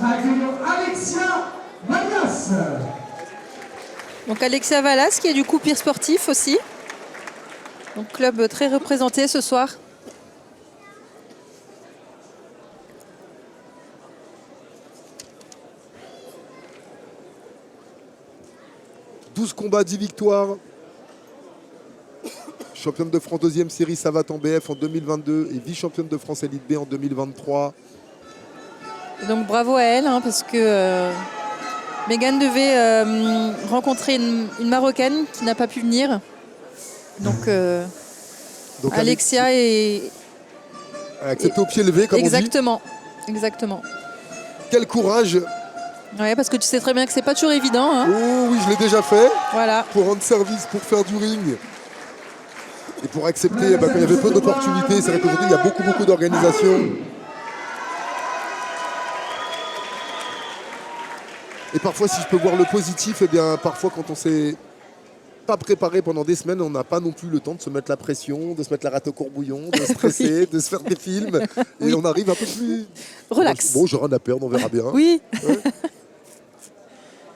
accueillons Alexia Valas. Donc Alexia Valas qui est du coup pire sportif aussi. Donc club très représenté ce soir. « 12 combats, 10 victoires. Championne de France deuxième série Savate en BF en 2022 et vice-championne de France Elite B en 2023. Et donc bravo à elle hein, parce que Megan devait rencontrer une Marocaine qui n'a pas pu venir. Donc Alexia est... accepté au pied levé comme exactement, on dit. exactement. Quel courage. Ouais, parce que tu sais très bien que c'est pas toujours évident. Hein. Oh oui, je l'ai déjà fait. Voilà. Pour rendre service, pour faire du ring. Et pour accepter, quand il y avait peu d'opportunités, c'est vrai qu'aujourd'hui il y a beaucoup d'organisations. Et parfois, si je peux voir le positif, eh bien parfois quand on s'est pas préparé pendant des semaines, on n'a pas non plus le temps de se mettre la pression, de se mettre la rate au courbouillon, de stresser, oui. De se faire des films. Et oui. On arrive un peu plus... Relax. Bon, j'ai rien à perdre, on verra bien. Oui. Ouais.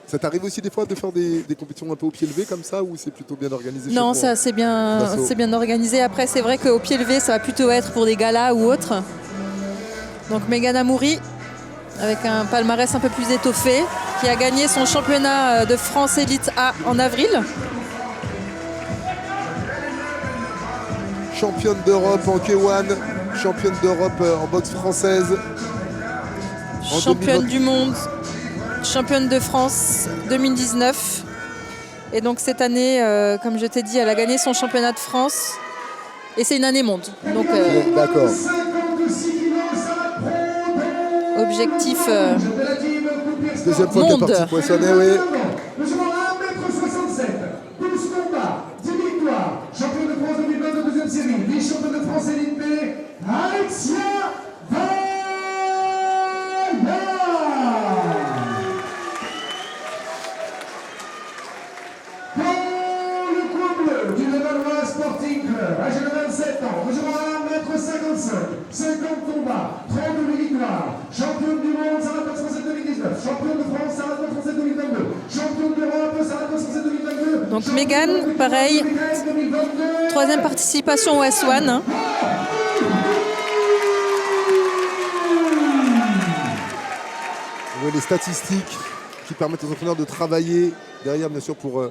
Ça t'arrive aussi des fois de faire des compétitions un peu au pied levé comme ça ou c'est plutôt bien organisé? Non, ça c'est bien organisé. Après, c'est vrai qu'au pied levé, ça va plutôt être pour des galas ou autres. Donc Megan Amouri, avec un palmarès un peu plus étoffé, qui a gagné son championnat de France Elite A en avril. Championne d'Europe en K1, championne d'Europe en boxe française. Championne du monde. Championne de France 2019. Et donc cette année, comme je t'ai dit, elle a gagné son championnat de France. Et c'est une année monde. Donc d'accord. Objectif deuxième fois monde. Que partie poissonnée, oui. Champion de France 2022 deuxième série, vice-championne de France Elite B, Alexia Valas. Du Levallois Sporting Club, âgé de 27 ans, mesurant 1m55, 50 combats, 32 victoires, championne du monde, Sarah Boxe Française 2019, championne de France, Sarah Boxe Française 2022, championne d'Europe, Sarah Boxe Française 2022. Donc Megan, pareil, troisième participation au S1. Hein. Oui, les statistiques qui permettent aux entraîneurs de travailler derrière, bien sûr, pour...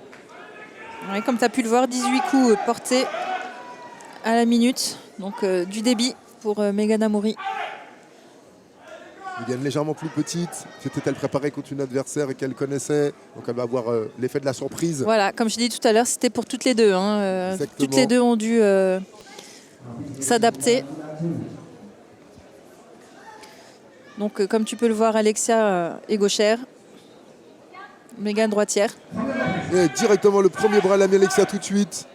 Ouais, comme tu as pu le voir, 18 coups portés à la minute. Donc du débit pour Megan Amouri. Megan légèrement plus petite. C'était-elle préparée contre une adversaire et qu'elle connaissait? Donc elle va avoir l'effet de la surprise. Voilà, comme je l'ai dit tout à l'heure, c'était pour toutes les deux. Hein. Toutes les deux ont dû s'adapter. Donc comme tu peux le voir, Alexia est gauchère. Megan droitière. Et directement le premier bras à l'ami Alexia tout de suite.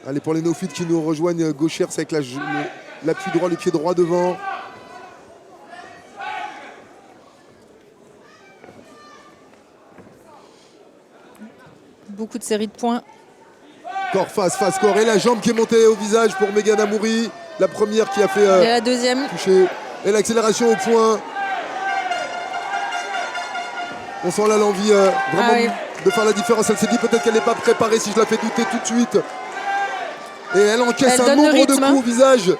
Allez, pour les néophytes qui nous rejoignent, gauchère, c'est avec l'appui droit, le pied droit devant. Beaucoup de séries de points. Corps face, face, corps. Et la jambe qui est montée au visage pour Megan Amouri. La première qui a fait et la deuxième. Toucher. Et l'accélération au point. On sent là l'envie vraiment de faire la différence. Elle s'est dit peut-être qu'elle n'est pas préparée si je la fais douter tout de suite. Et elle encaisse un nombre de coups au visage.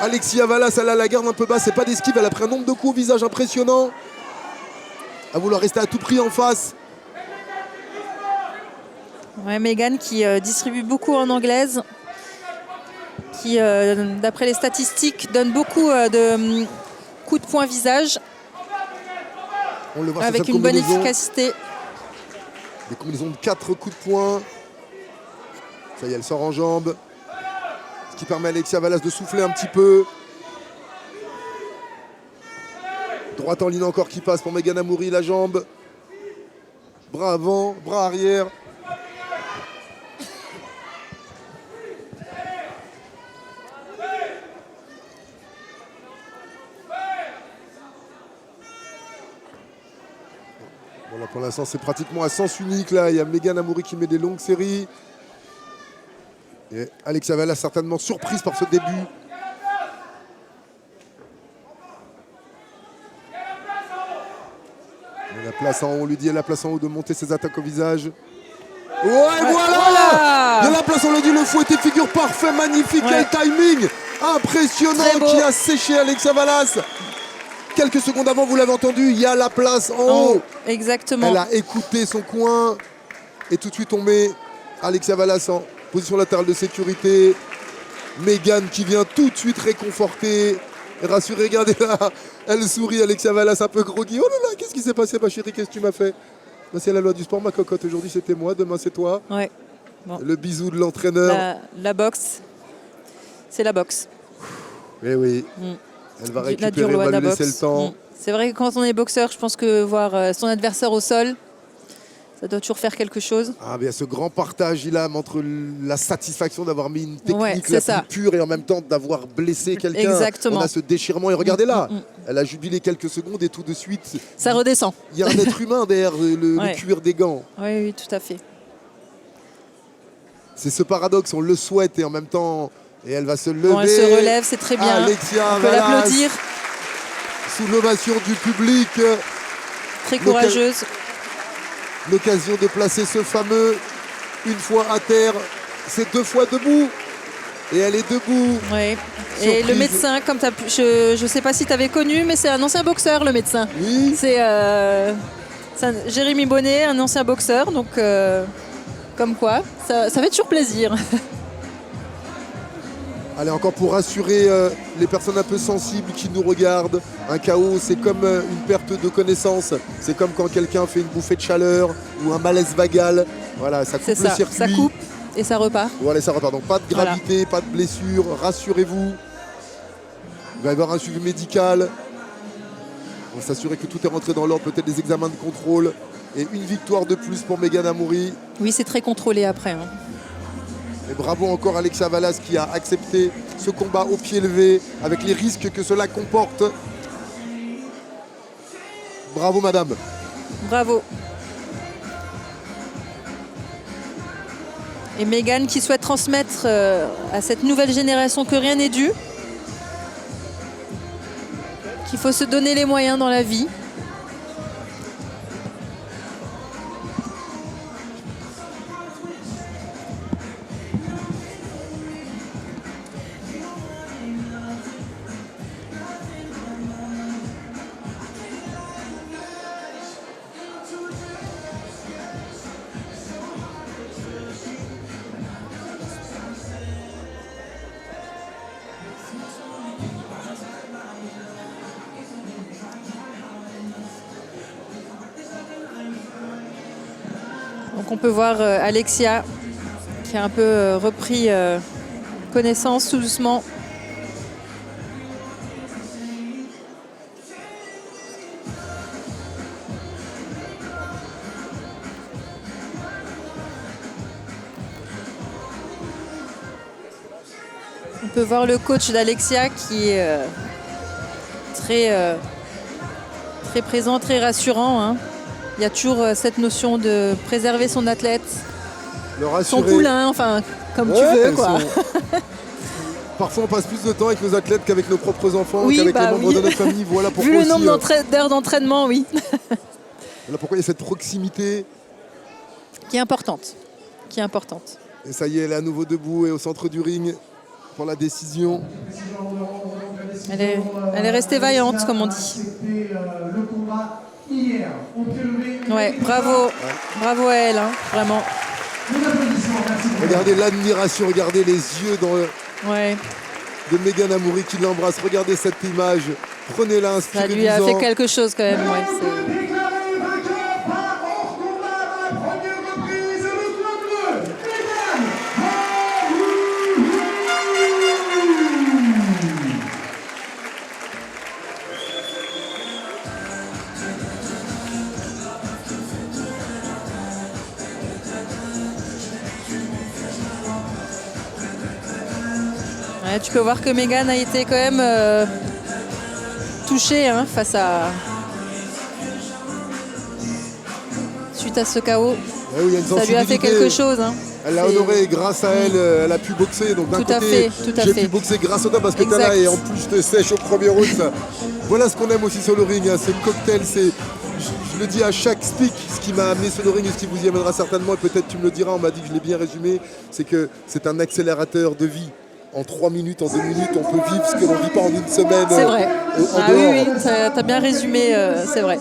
Alexia Valas, elle a la garde un peu basse. C'est pas d'esquive, elle a pris un nombre de coups au visage impressionnant. À vouloir rester à tout prix en face. Ouais, Megan qui distribue beaucoup en anglaise. Qui, d'après les statistiques, donne beaucoup de coups de poing visage. On le voit avec une bonne efficacité. Des combinaisons de 4 coups de poing. Ça y est, elle sort en jambe. Ce qui permet à Alexia Valas de souffler un petit peu. Droite en ligne encore qui passe pour Megan Amouri, la jambe. Bras avant, bras arrière. Voilà, pour l'instant, c'est pratiquement à sens unique. Là, il y a Megan Amouri qui met des longues séries. Et Alexia Valas certainement surprise par ce début. La place en haut, on lui dit la place en haut de monter ses attaques au visage. Ouais, voilà, voilà. Il y a la place, on l'a dit, le fouetté figure parfait, magnifique, quel timing impressionnant qui a séché Alexia Valas. Quelques secondes avant, vous l'avez entendu, il y a la place en haut. Exactement. Elle a écouté son coin. Et tout de suite, on met Alexia Valas en position latérale de sécurité. Megan qui vient tout de suite réconforter, rassurer. Regardez là, elle sourit, Alexia Valas un peu groggy. Oh là là, qu'est-ce qui s'est passé, ma chérie? Qu'est-ce que tu m'as fait? C'est la loi du sport, ma cocotte. Aujourd'hui, c'était moi, demain, c'est toi. Ouais. Bon. Le bisou de l'entraîneur. La boxe, c'est la boxe. Eh oui. Elle va récupérer, on va lui laisser le temps. C'est vrai que quand on est boxeur, je pense que voir son adversaire au sol, ça doit toujours faire quelque chose. Ah, mais il y a ce grand partage, Ilham, entre la satisfaction d'avoir mis une technique la plus pure et en même temps d'avoir blessé quelqu'un. Exactement. On a ce déchirement. Et regardez là, elle a jubilé quelques secondes et tout de suite... Ça redescend. Il y a un être humain derrière le cuir des gants. Oui, oui, tout à fait. C'est ce paradoxe, on le souhaite et en même temps... Et elle va se lever. Bon, elle se relève, c'est très bien. Alexia on peut l'applaudir. Sous l'ovation du public. Très courageuse. L'occasion de placer ce fameux une fois à terre, c'est 2 fois debout. Et elle est debout. Oui. Et le médecin, comme je ne sais pas si tu avais connu, mais c'est un ancien boxeur, le médecin. Oui. C'est Jérémy Bonnet, un ancien boxeur. Donc, comme quoi, ça fait toujours plaisir. Allez, encore pour rassurer les personnes un peu sensibles qui nous regardent, un KO, c'est comme une perte de connaissance. C'est comme quand quelqu'un fait une bouffée de chaleur ou un malaise vagal. Voilà, ça coupe le circuit. Ça coupe et ça repart. Voilà, ça repart. Donc pas de gravité, pas de blessure, rassurez-vous. Il va y avoir un suivi médical. On va s'assurer que tout est rentré dans l'ordre, peut-être des examens de contrôle. Et une victoire de plus pour Megan Amouri. Oui, c'est très contrôlé après. Hein. Et bravo encore Alexia Valas qui a accepté ce combat au pied levé avec les risques que cela comporte. Bravo madame. Bravo. Et Megan qui souhaite transmettre à cette nouvelle génération que rien n'est dû. Qu'il faut se donner les moyens dans la vie. Donc on peut voir Alexia qui a un peu repris connaissance tout doucement. On peut voir le coach d'Alexia qui est très présent, très rassurant. Hein. Il y a toujours cette notion de préserver son athlète, son poulain, enfin, comme tu veux, quoi. Parfois, on passe plus de temps avec nos athlètes qu'avec nos propres enfants, qu'avec les membres de notre famille. Voilà pourquoi. Vu le nombre d'heures d'entraînement, oui. Voilà pourquoi il y a cette proximité. Qui est importante. Qui est importante. Et ça y est, elle est à nouveau debout et au centre du ring pour la décision. Elle est restée vaillante, comme on dit. Ouais, bravo, bravo à elle, hein, vraiment. Regardez l'admiration, regardez les yeux de Megan Amouri qui l'embrasse. Regardez cette image, prenez-la, inspirez-vous-en. Ça lui a fait quelque chose quand même. Ouais, tu peux voir que Megan a été quand même touchée face à... Suite à ce KO. Oui, ça lui a fait quelque chose. Hein. Elle l'a honoré et grâce à elle, elle a pu boxer. Donc d'un côté, j'ai pu boxer grâce à toi parce que tu es là et en plus je te sèche au premier round. Voilà ce qu'on aime aussi sur le ring, hein, ce cocktail. Je le dis à chaque speak, ce qui m'a amené sur le ring et ce qui vous y amènera certainement, et peut-être tu me le diras, on m'a dit que je l'ai bien résumé, c'est que c'est un accélérateur de vie. En 3 minutes, en 2 minutes, on peut vivre ce que l'on ne vit pas en une semaine. C'est vrai. En oui, dehors. tu as bien résumé, c'est vrai.